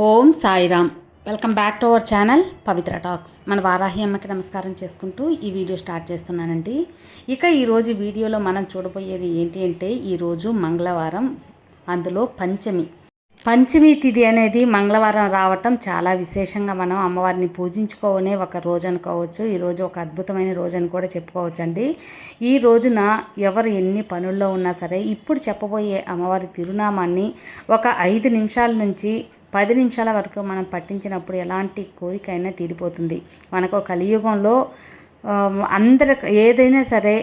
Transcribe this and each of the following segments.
Om Sairam. Welcome back to our channel Pavitra talks. మన వారాహి అమ్మకి నమస్కారం చేసుకుంటూ ఈ వీడియో స్టార్ట్ చేస్తున్నానండి. ఇక ఈరోజు వీడియోలో మనం చూడబోయేది ఏంటి అంటే, ఈరోజు మంగళవారం, అందులో పంచమి తిథి అనేది మంగళవారం రావటం చాలా విశేషంగా మనం అమ్మవారిని పూజించుకోవనే ఒక రోజు అనుకోవచ్చు. ఈరోజు ఒక అద్భుతమైన రోజు అని కూడా చెప్పుకోవచ్చండి. ఈ రోజున ఎవరు ఎన్ని పనుల్లో ఉన్నా సరే ఇప్పుడు చెప్పబోయే అమ్మవారి తిరునామాన్ని ఒక 5 నిమిషాల నుంచి 10 నిమిషాల వరకు మనం పట్టించినప్పుడు ఎలాంటి కోరికైనా తీరిపోతుంది. మనకు కలియుగంలో అందరు ఏదైనా సరే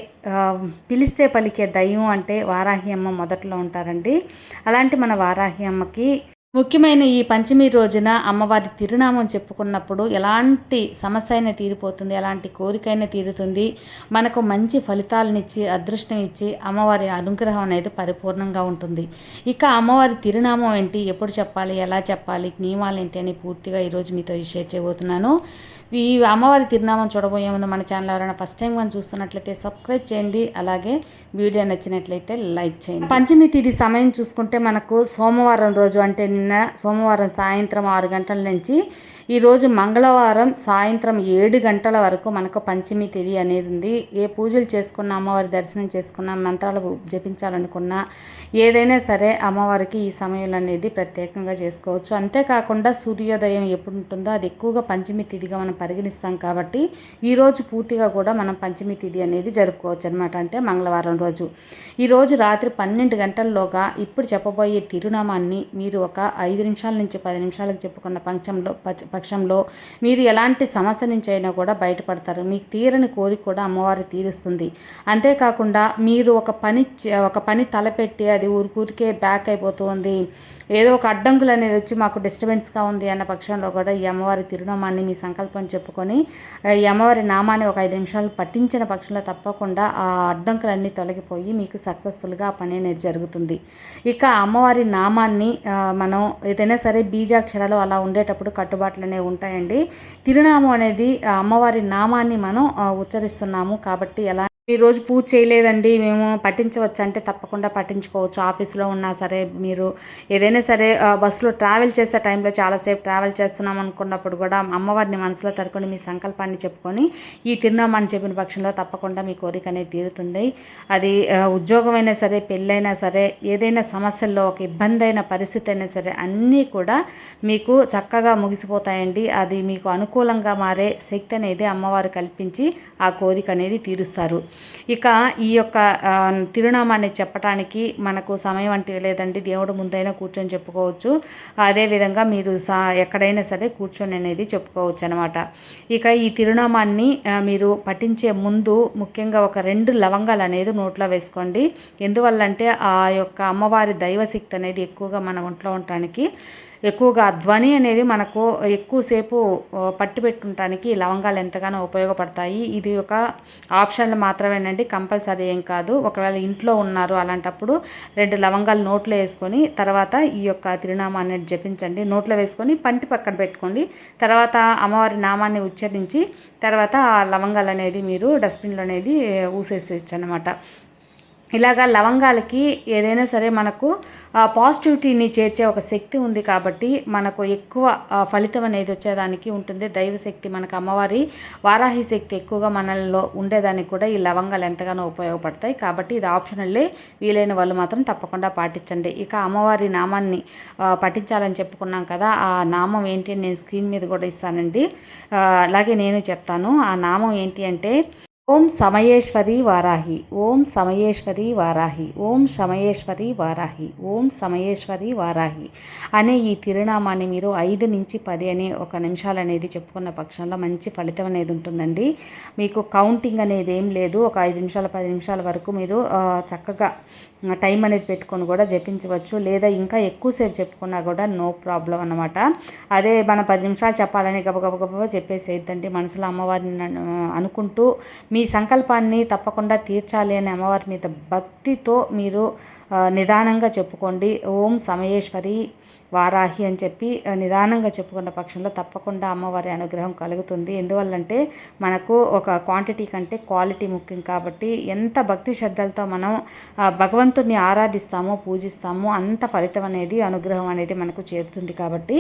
పిలిస్తే పలికే దైవం అంటే వారాహి అమ్మ మొదట్లో ఉంటారండి. అలాంటి మన వారాహి అమ్మకి ముఖ్యమైన ఈ పంచమి రోజున అమ్మవారి తిరునామం చెప్పుకున్నప్పుడు ఎలాంటి సమస్య అయినా తీరిపోతుంది, ఎలాంటి కోరికైనా తీరుతుంది. మనకు మంచి ఫలితాలనిచ్చి అదృష్టం ఇచ్చి అమ్మవారి అనుగ్రహం అనేది పరిపూర్ణంగా ఉంటుంది. ఇక అమ్మవారి తిరునామం ఏంటి, ఎప్పుడు చెప్పాలి, ఎలా చెప్పాలి, నియమాలు ఏంటి అని పూర్తిగా ఈరోజు మీతో షేర్ చేయబోతున్నాను. ఈ అమ్మవారి తిరునామం చూడబోయే ముందు మన ఛానల్ ఎవరైనా ఫస్ట్ టైం కానీ చూస్తున్నట్లయితే సబ్స్క్రైబ్ చేయండి. అలాగే వీడియో నచ్చినట్లయితే లైక్ చేయండి. పంచమి తిథి సమయం చూసుకుంటే మనకు సోమవారం రోజు అంటే నిన్న సోమవారం సాయంత్రం 6 గంటల నుంచి ఈరోజు మంగళవారం సాయంత్రం 7 గంటల వరకు మనకు పంచమి తిథి అనేది ఉంది. ఏ పూజలు చేసుకున్నా, అమ్మవారి దర్శనం చేసుకున్నా, మంత్రాలు జపించాలనుకున్నా ఏదైనా సరే అమ్మవారికి ఈ సమయంలో అనేది ప్రత్యేకంగా చేసుకోవచ్చు. అంతేకాకుండా సూర్యోదయం ఎప్పుడు ఉంటుందో అది ఎక్కువగా పంచమి తిథిగా మనం పరిగణిస్తాం కాబట్టి ఈరోజు పూర్తిగా కూడా మనం పంచమి తిథి అనేది జరుపుకోవచ్చు అనమాట. అంటే మంగళవారం రోజు ఈరోజు రాత్రి 12 గంటల్లోగా ఇప్పుడు చెప్పబోయే తిరునామాన్ని మీరు ఒక 5 నిమిషాల నుంచి 10 నిమిషాలకు చెప్పుకున్న పక్షంలో మీరు ఎలాంటి సమస్య నుంచి అయినా కూడా బయటపడతారు. మీకు తీరని కోరిక కూడా అమ్మవారు తీరుస్తుంది. అంతేకాకుండా మీరు ఒక పని తలపెట్టి అది ఊరికే బ్యాక్ అయిపోతుంది, ఏదో ఒక అడ్డంకులు అనేది వచ్చి మాకు డిస్టర్బెన్స్గా ఉంది అన్న పక్షంలో కూడా ఈ అమ్మవారి తిరునామాన్ని మీ సంకల్పం చెప్పుకొని ఈ అమ్మవారి నామాన్ని ఒక 5 నిమిషాలు పఠించిన పక్షంలో తప్పకుండా ఆ అడ్డంకులన్నీ తొలగిపోయి మీకు సక్సెస్ఫుల్గా ఆ పని అనేది జరుగుతుంది. ఇక అమ్మవారి నామాన్ని మనం ఏదైనా సరే బీజాక్షరాలు అలా ఉండేటప్పుడు కట్టుబాట్లు అనేవి ఉంటాయండి. తిరునామం అనేది అమ్మవారి నామాన్ని మనం ఉచ్చరిస్తున్నాము కాబట్టి ఎలా ఈరోజు పూజ చేయలేదండి మేము పట్టించవచ్చు అంటే తప్పకుండా పట్టించుకోవచ్చు. ఆఫీస్లో ఉన్నా సరే, మీరు ఏదైనా సరే బస్సులో ట్రావెల్ చేసే టైంలో చాలాసేపు ట్రావెల్ చేస్తున్నాం అనుకున్నప్పుడు కూడా అమ్మవారిని మనసులో తరుకొని మీ సంకల్పాన్ని చెప్పుకొని ఈ తిరునామాన్ని చెప్పిన పక్షంలో తప్పకుండా మీ కోరిక అనేది తీరుతుంది. అది ఉద్యోగమైనా సరే, పెళ్ళైనా సరే, ఏదైనా సమస్యల్లో ఒక ఇబ్బంది అయిన పరిస్థితి అయినా సరే అన్నీ కూడా మీకు చక్కగా ముగిసిపోతాయండి. అది మీకు అనుకూలంగా మారే శక్తి అనేది అమ్మవారు కల్పించి ఆ కోరిక అనేది తీరుస్తారు. ఇక ఈ యొక్క తిరునామాన్ని చెప్పడానికి మనకు సమయం అంటే లేదండి. దేవుడు ముందైనా కూర్చొని చెప్పుకోవచ్చు. అదేవిధంగా మీరు ఎక్కడైనా సరే కూర్చొని అనేది చెప్పుకోవచ్చు అనమాట. ఇక ఈ తిరునామాన్ని మీరు పఠించే ముందు ముఖ్యంగా ఒక 2 లవంగాలు అనేది నోట్లో వేసుకోండి. ఎందువల్లంటే ఆ యొక్క అమ్మవారి దైవశక్తి అనేది ఎక్కువగా మన ఒంట్లో ఉండటానికి, ఎక్కువగా ధ్వని అనేది మనకు ఎక్కువసేపు పట్టి పెట్టుకుంటానికి లవంగాలు ఎంతగానో ఉపయోగపడతాయి. ఇది ఒక ఆప్షన్లు మాత్రమేనండి, కంపల్సరీ ఏం కాదు. ఒకవేళ ఇంట్లో ఉన్నారు అలాంటప్పుడు 2 లవంగాలు నోట్లో వేసుకొని తర్వాత ఈ యొక్క తిరునామాన్ని జపించండి. నోట్లో వేసుకొని పంటి పక్కన పెట్టుకోండి. తర్వాత అమ్మవారి నామాన్ని ఉచ్చరించి తర్వాత ఆ లవంగాలు అనేది మీరు డస్ట్బిన్లో అనేది ఊసేసేయచ్చు అనమాట. ఇలాగా లవంగాలకి ఏదైనా సరే మనకు పాజిటివిటీని చేర్చే ఒక శక్తి ఉంది కాబట్టి మనకు ఎక్కువ ఫలితం అనేది వచ్చేదానికి ఉంటుంది. దైవశక్తి మనకు అమ్మవారి వారాహి శక్తి ఎక్కువగా మనలో ఉండేదానికి కూడా ఈ లవంగాలు ఎంతగానో ఉపయోగపడతాయి. కాబట్టి ఇది ఆప్షనల్లే, వీలైన వాళ్ళు మాత్రం తప్పకుండా పాటించండి. ఇక అమ్మవారి నామాన్ని పఠించాలని చెప్పుకున్నాం కదా, ఆ నామం ఏంటి నేను స్క్రీన్ మీద కూడా ఇస్తానండి. అలాగే నేను చెప్తాను. ఆ నామం ఏంటి అంటే ఓం సమయేశ్వరి వారాహి, ఓం సమయేశ్వరి వారాహి, ఓం సమయేశ్వరి వారాహి, ఓం సమయేశ్వరి వారాహి అనే ఈ తిరునామాన్ని మీరు 5 నుంచి 10 అనే 1 నిమిషాలు అనేది చెప్పుకున్న పక్షంలో మంచి ఫలితం అనేది ఉంటుందండి. మీకు కౌంటింగ్ అనేది ఏం లేదు. ఒక 5 నిమిషాలు 10 నిమిషాల వరకు మీరు చక్కగా టైం అనేది పెట్టుకొని కూడా జపించవచ్చు. లేదా ఇంకా ఎక్కువసేపు చెప్పుకున్నా కూడా నో ప్రాబ్లం అన్నమాట. అదే మనం 10 నిమిషాలు చెప్పాలని గబగబ చెప్పేసేద్దండి. మనసులో అమ్మవారిని అనుకుంటూ మీ సంకల్పాన్ని తప్పకుండా తీర్చాలి అని అమ్మవారి మీద భక్తితో మీరు నిదానంగా చెప్పుకోండి. ఓం సమయేశ్వరి వారాహి అని చెప్పి నిదానంగా చెప్పుకున్న పక్షంలో తప్పకుండా అమ్మవారి అనుగ్రహం కలుగుతుంది. ఎందువల్లంటే మనకు ఒక క్వాంటిటీ కంటే క్వాలిటీ ముఖ్యం కాబట్టి ఎంత భక్తి శ్రద్ధలతో మనం భగవంతుడిని ఆరాధిస్తామో పూజిస్తామో అంత ఫలితం అనేది అనుగ్రహం అనేది మనకు చేరుతుంది. కాబట్టి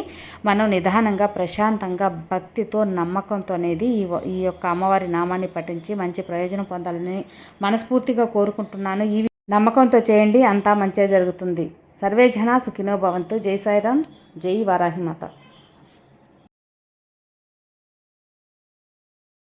మనం నిదానంగా ప్రశాంతంగా భక్తితో నమ్మకంతో అనేది ఈ యొక్క అమ్మవారి నామాన్ని పఠించి మంచి ప్రయోజనం పొందాలని మనస్ఫూర్తిగా కోరుకుంటున్నాను. ఈ నమ్మకంతో చేయండి, అంతా మంచిగా జరుగుతుంది. సర్వే జనా సుఖినో భవంతు. జై సాయిరామ్, జై వారాహిమాత.